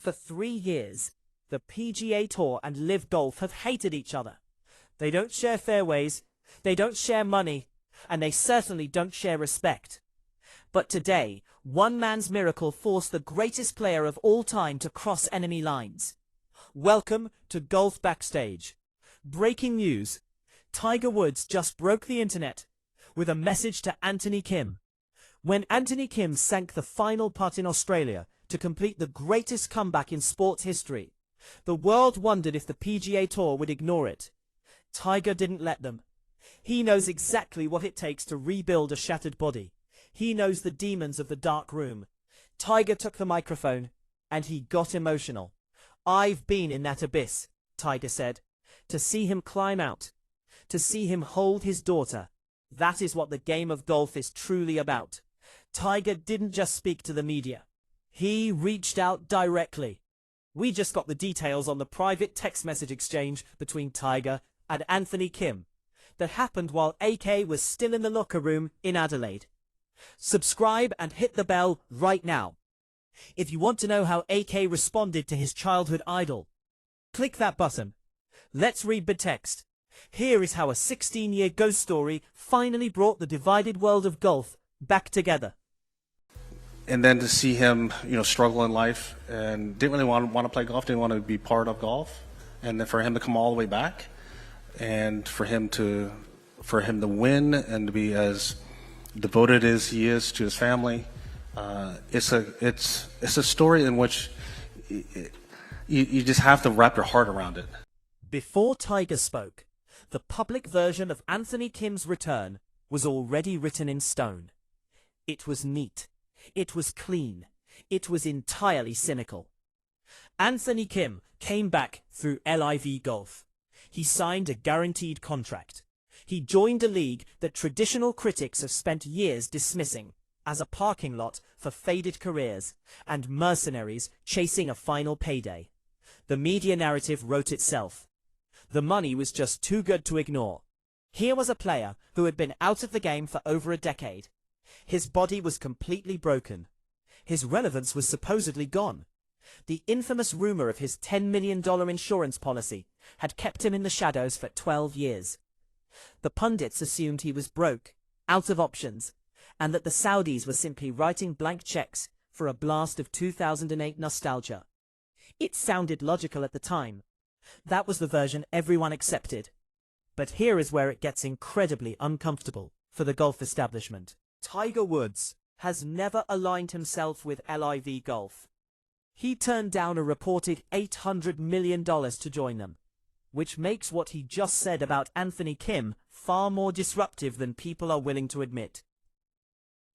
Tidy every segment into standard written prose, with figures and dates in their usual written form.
For 3 years, the PGA Tour and LIV Golf have hated each other. They don't share fairways, they don't share money, and they certainly don't share respect. But today, one man's miracle forced the greatest player of all time to cross enemy lines. Welcome to Golf Backstage. Breaking news. Tiger Woods just broke the internet with a message to Anthony Kim. When Anthony Kim sank the final putt in Australia to complete the greatest comeback in sports history, the world wondered if the PGA Tour would ignore it. Tiger didn't let them. He knows exactly what it takes to rebuild a shattered body. He knows the demons of the dark room. Tiger took the microphone, and he got emotional. "I've been in that abyss," Tiger said. To see him climb out, to see him hold his daughter, that is what the game of golf is truly about. Tiger didn't just speak to the media. He reached out directly. We just got the details on the private text message exchange between Tiger and Anthony Kim that happened while AK was still in the locker room in Adelaide. Subscribe and hit the bell right now. If you want to know how AK responded to his childhood idol, click that button. Let's read the text. Here is how a 16-year ghost story finally brought the divided world of golf back together. And then to see him, struggle in life and didn't really want to play golf, didn't want to be part of golf, and then for him to come all the way back, and for him to win and to be as devoted as he is to his family, it's a story in which you just have to wrap your heart around it. Before Tiger spoke, the public version of Anthony Kim's return was already written in stone. It was neat. It was clean. It was entirely cynical. Anthony Kim came back through LIV Golf. He signed a guaranteed contract. He joined a league that traditional critics have spent years dismissing as a parking lot for faded careers and mercenaries chasing a final payday. The media narrative wrote itself. The money was just too good to ignore. Here was a player who had been out of the game for over a decade. His body was completely broken. His relevance was supposedly gone. The infamous rumor of his $10 million insurance policy had kept him in the shadows for 12 years. The pundits assumed he was broke, out of options, and that the Saudis were simply writing blank checks for a blast of 2008 nostalgia. It sounded logical at the time. That was the version everyone accepted. But here is where it gets incredibly uncomfortable for the golf establishment. Tiger Woods has never aligned himself with LIV Golf. He turned down a reported $800 million to join them, which makes what he just said about Anthony Kim far more disruptive than people are willing to admit.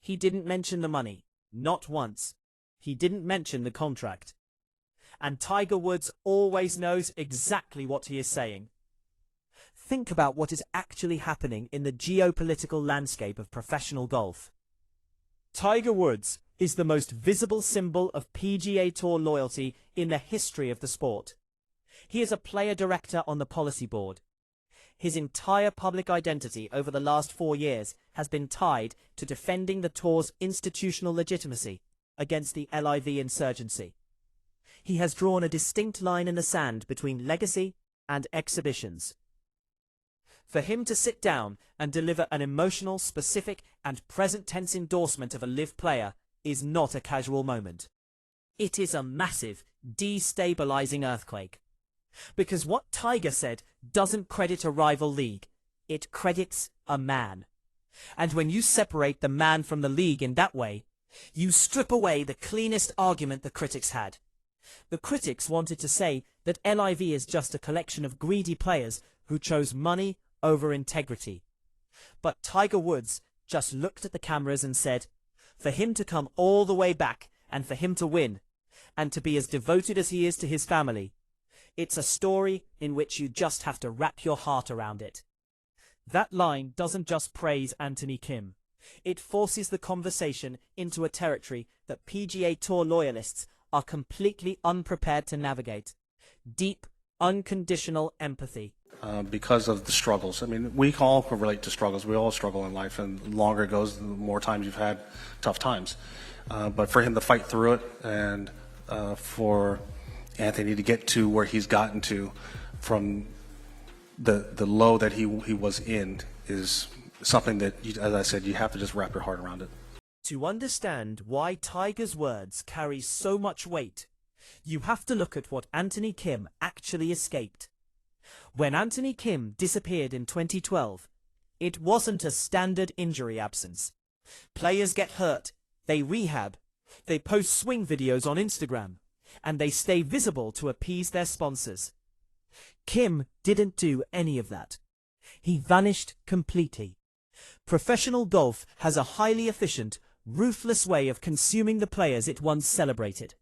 He didn't mention the money, not once. He didn't mention the contract. And Tiger Woods always knows exactly what he is saying. Think about what is actually happening in the geopolitical landscape of professional golf. Tiger Woods is the most visible symbol of PGA Tour loyalty in the history of the sport. He is a player director on the policy board. His entire public identity over the last 4 years has been tied to defending the tour's institutional legitimacy against the LIV insurgency. He has drawn a distinct line in the sand between legacy and exhibitions. For him to sit down and deliver an emotional, specific, and present-tense endorsement of a LIV player is not a casual moment. It is a massive, destabilizing earthquake. Because what Tiger said doesn't credit a rival league, it credits a man. And when you separate the man from the league in that way, you strip away the cleanest argument the critics had. The critics wanted to say that LIV is just a collection of greedy players who chose money over integrity. But Tiger Woods just looked at the cameras and said, for him to come all the way back and for him to win, and to be as devoted as he is to his family, it's a story in which you just have to wrap your heart around it. That line doesn't just praise Anthony Kim. It forces the conversation into a territory that PGA Tour loyalists are completely unprepared to navigate. Deep, unconditional empathy. Because of the struggles. I mean, we all can relate to struggles. We all struggle in life, and the longer it goes, the more times you've had tough times. But for him to fight through it, and for Anthony to get to where he's gotten to from the low that he was in is something that, as I said, you have to just wrap your heart around it. To understand why Tiger's words carry so much weight, you have to look at what Anthony Kim actually escaped. When Anthony Kim disappeared in 2012, it wasn't a standard injury absence. Players get hurt, they rehab, they post swing videos on Instagram, and they stay visible to appease their sponsors. Kim didn't do any of that. He vanished completely. Professional golf has a highly efficient, ruthless way of consuming the players it once celebrated.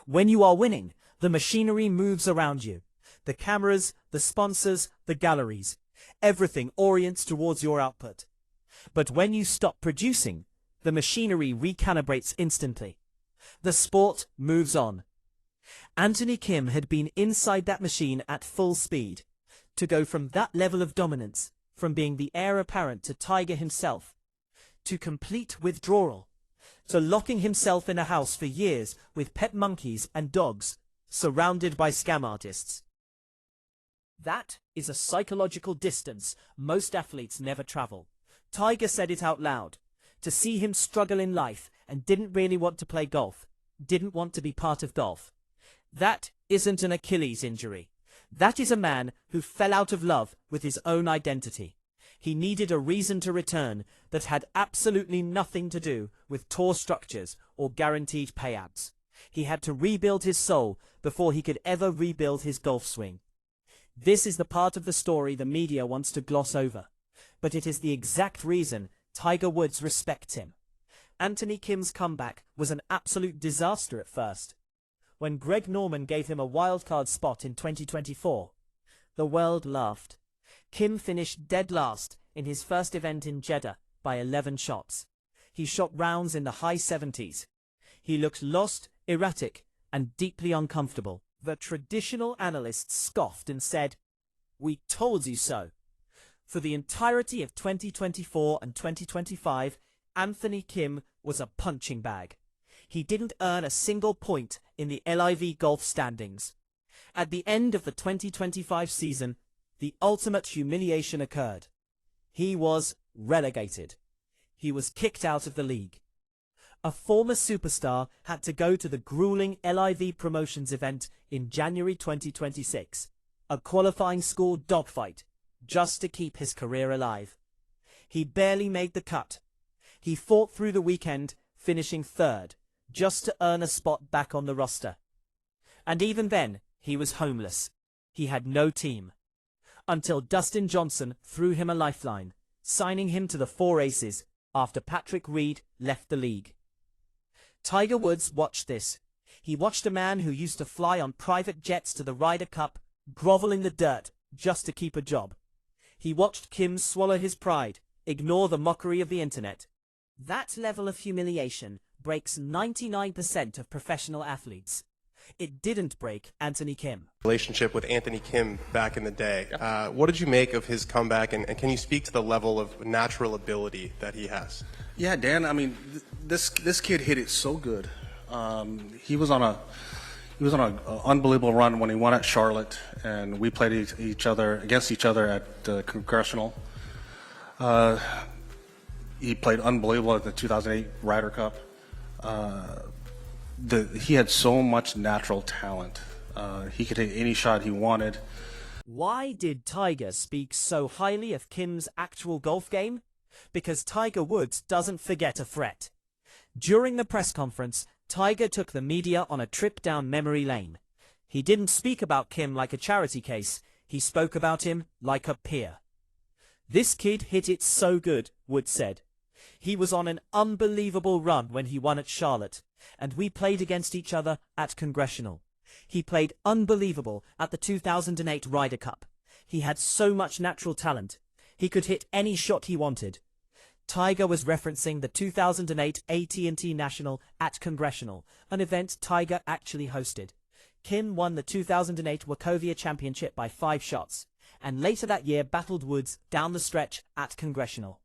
When you are winning, the machinery moves around you. The cameras, the sponsors, the galleries. Everything orients towards your output. But when you stop producing, the machinery recalibrates instantly. The sport moves on. Anthony Kim had been inside that machine at full speed. To go from that level of dominance, from being the heir apparent to Tiger himself, to complete withdrawal, to locking himself in a house for years with pet monkeys and dogs, surrounded by scam artists. That is a psychological distance most athletes never travel. Tiger said it out loud. To see him struggle in life and didn't really want to play golf, didn't want to be part of golf. That isn't an Achilles injury. That is a man who fell out of love with his own identity. He needed a reason to return that had absolutely nothing to do with tour structures or guaranteed payouts. He had to rebuild his soul before he could ever rebuild his golf swing. This is the part of the story the media wants to gloss over, but it is the exact reason Tiger Woods respects him. Anthony Kim's comeback was an absolute disaster at first. When Greg Norman gave him a wildcard spot in 2024, the world laughed. Kim finished dead last in his first event in Jeddah by 11 shots. He shot rounds in the high 70s. He looked lost, erratic, and deeply uncomfortable. The traditional analysts scoffed and said, "We told you so." For the entirety of 2024 and 2025, Anthony Kim was a punching bag. He didn't earn a single point in the LIV golf standings. At the end of the 2025 season, the ultimate humiliation occurred. He was relegated. He was kicked out of the league. A former superstar had to go to the grueling LIV promotions event in January 2026, a qualifying score dogfight, just to keep his career alive. He barely made the cut. He fought through the weekend, finishing third, just to earn a spot back on the roster. And even then, he was homeless. He had no team. Until Dustin Johnson threw him a lifeline, signing him to the Four Aces after Patrick Reed left the league. Tiger Woods watched this. He watched a man who used to fly on private jets to the Ryder Cup grovel in the dirt just to keep a job. He watched Kim swallow his pride, ignore the mockery of the internet. That level of humiliation breaks 99% of professional athletes. It didn't break Anthony Kim. Relationship with Anthony Kim back in the day. What did you make of his comeback, and can you speak to the level of natural ability that he has? Yeah, Dan. I mean, this kid hit it so good. He was on an unbelievable run when he won at Charlotte, and we played against each other at the Congressional. He played unbelievable at the 2008 Ryder Cup. He had so much natural talent. He could hit any shot he wanted. Why did Tiger speak so highly of Kim's actual golf game? Because Tiger Woods doesn't forget a threat. During the press conference, Tiger took the media on a trip down memory lane. He didn't speak about Kim like a charity case. He spoke about him like a peer. "This kid hit it so good," Woods said. "He was on an unbelievable run when he won at Charlotte, and we played against each other at Congressional. He played unbelievable at the 2008 Ryder Cup. He had so much natural talent. He could hit any shot he wanted." Tiger was referencing the 2008 AT&T National at Congressional, an event Tiger actually hosted. Kim won the 2008 Wachovia Championship by 5 shots, and later that year battled Woods down the stretch at Congressional.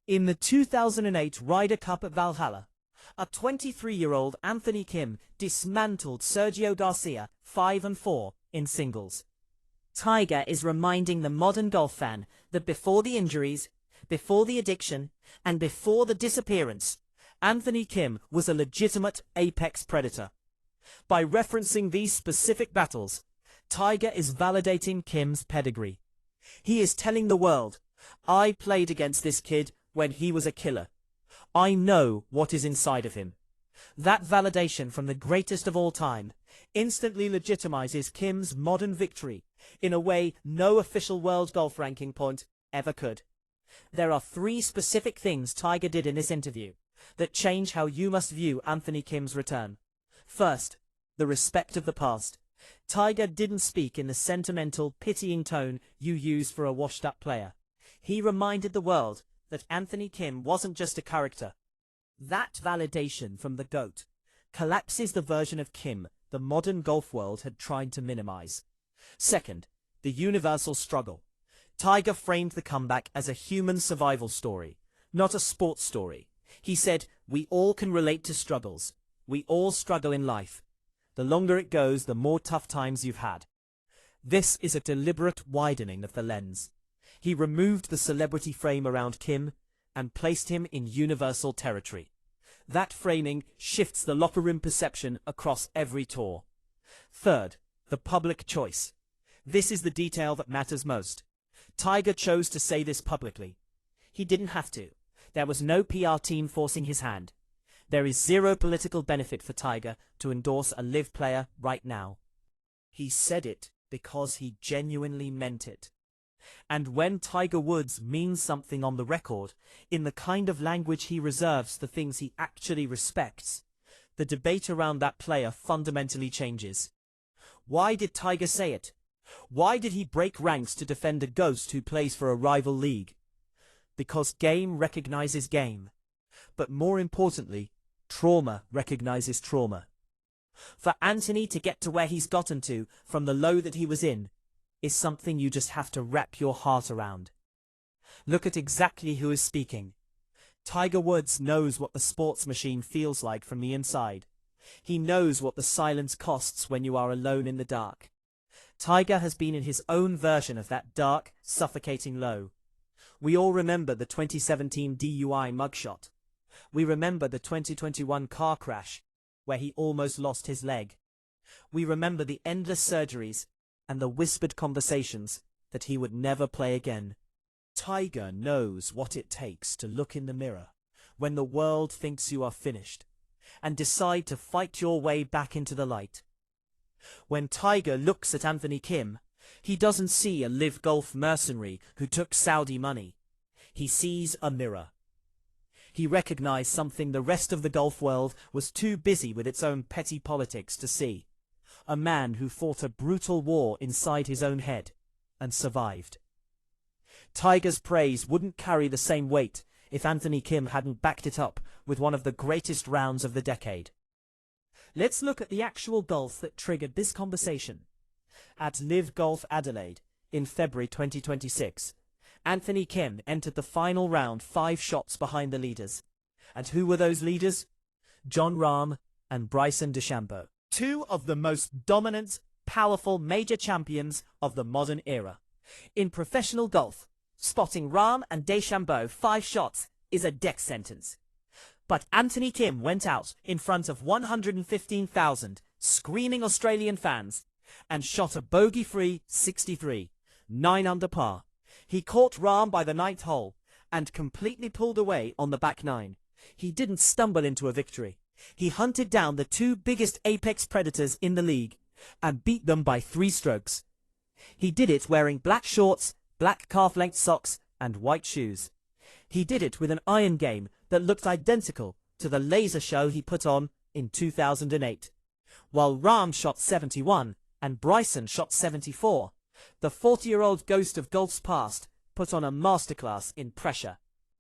In the 2008 Ryder Cup at Valhalla, A 23-year-old Anthony Kim dismantled Sergio Garcia 5-4 in singles. Tiger is reminding the modern golf fan that before the injuries, before the addiction, and before the disappearance, Anthony Kim was a legitimate apex predator. By referencing these specific battles, Tiger is validating Kim's pedigree. He is telling the world, I played against this kid when he was a killer. I know what is inside of him. That validation from the greatest of all time instantly legitimizes Kim's modern victory in a way no official world golf ranking point ever could. There are 3 specific things Tiger did in this interview that change how you must view Anthony Kim's return. First, the respect of the past. Tiger didn't speak in the sentimental, pitying tone you use for a washed-up player. He reminded the world that Anthony Kim wasn't just a character. That validation from the GOAT collapses the version of Kim the modern golf world had tried to minimize. Second, the universal struggle. Tiger framed the comeback as a human survival story, not a sports story. He said, we all can relate to struggles. We all struggle in life. The longer it goes, the more tough times you've had. This is a deliberate widening of the lens. He removed the celebrity frame around Kim and placed him in universal territory. That framing shifts the locker room perception across every tour. Third, the public choice. This is the detail that matters most. Tiger chose to say this publicly. He didn't have to. There was no PR team forcing his hand. There is zero political benefit for Tiger to endorse a LIV player right now. He said it because he genuinely meant it. And when Tiger Woods means something on the record, in the kind of language he reserves for things he actually respects, the debate around that player fundamentally changes. Why did Tiger say it? Why did he break ranks to defend a ghost who plays for a rival league? Because game recognizes game. But more importantly, trauma recognizes trauma. For Anthony to get to where he's gotten to from the low that he was in is something you just have to wrap your heart around. Look at exactly who is speaking. Tiger Woods knows what the sports machine feels like from the inside. He knows what the silence costs when you are alone in the dark. Tiger has been in his own version of that dark, suffocating low. We all remember the 2017 DUI mugshot. We remember the 2021 car crash, where he almost lost his leg. We remember the endless surgeries and the whispered conversations that he would never play again. Tiger knows what it takes to look in the mirror when the world thinks you are finished and decide to fight your way back into the light. When Tiger looks at Anthony Kim, he doesn't see a LIV Golf mercenary who took Saudi money. He sees a mirror. He recognized something the rest of the golf world was too busy with its own petty politics to see. A man who fought a brutal war inside his own head and survived. Tiger's praise wouldn't carry the same weight if Anthony Kim hadn't backed it up with one of the greatest rounds of the decade. Let's look at the actual golf that triggered this conversation. At LIV Adelaide in February 2026, Anthony Kim entered the final round 5 shots behind the leaders. And who were those leaders? Jon Rahm and Bryson DeChambeau, 2 of the most dominant, powerful major champions of the modern era. In professional golf, spotting Rahm and DeChambeau 5 shots is a death sentence. But Anthony Kim went out in front of 115,000 screaming Australian fans and shot a bogey-free 63, 9 under par. He caught Rahm by the 9th hole and completely pulled away on the back 9. He didn't stumble into a victory. He hunted down the 2 biggest apex predators in the league and beat them by 3 strokes. He did it wearing black shorts, black calf-length socks, and white shoes. He did it with an iron game that looked identical to the laser show he put on in 2008. While Rahm shot 71 and Bryson shot 74, the 40-year-old ghost of golf's past put on a masterclass in pressure.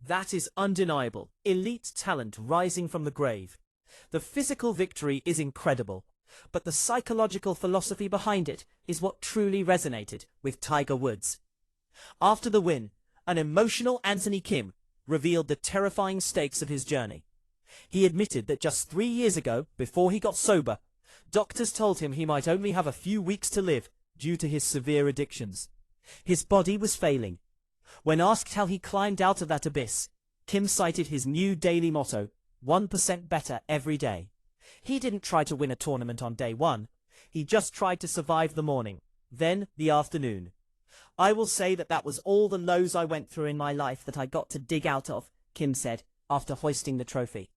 That is undeniable. Elite talent rising from the grave. The physical victory is incredible, but the psychological philosophy behind it is what truly resonated with Tiger Woods. After the win, an emotional Anthony Kim revealed the terrifying stakes of his journey. He admitted that just 3 years ago, before he got sober, doctors told him he might only have a few weeks to live due to his severe addictions. His body was failing. When asked how he climbed out of that abyss, Kim cited his new daily motto, 1% better every day. He didn't try to win a tournament on day one. He just tried to survive the morning, then the afternoon. I will say that was all the lows I went through in my life that I got to dig out of, Kim said, after hoisting the trophy.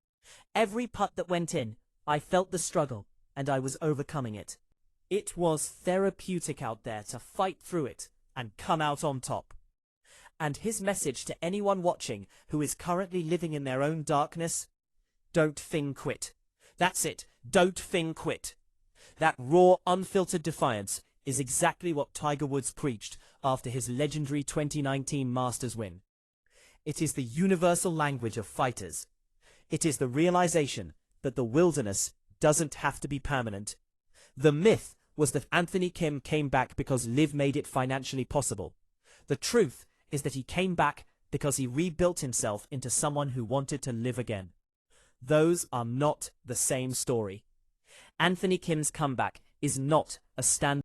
Every putt that went in, I felt the struggle, and I was overcoming it. It was therapeutic out there to fight through it and come out on top. And his message to anyone watching who is currently living in their own darkness: don't fin quit. That's it, don't fin quit. That raw, unfiltered defiance is exactly what Tiger Woods preached after his legendary 2019 Masters win. It is the universal language of fighters. It is the realization that the wilderness doesn't have to be permanent. The myth was that Anthony Kim came back because LIV made it financially possible. The truth is that he came back because he rebuilt himself into someone who wanted to live again. Those are not the same story. Anthony Kim's comeback is not a stand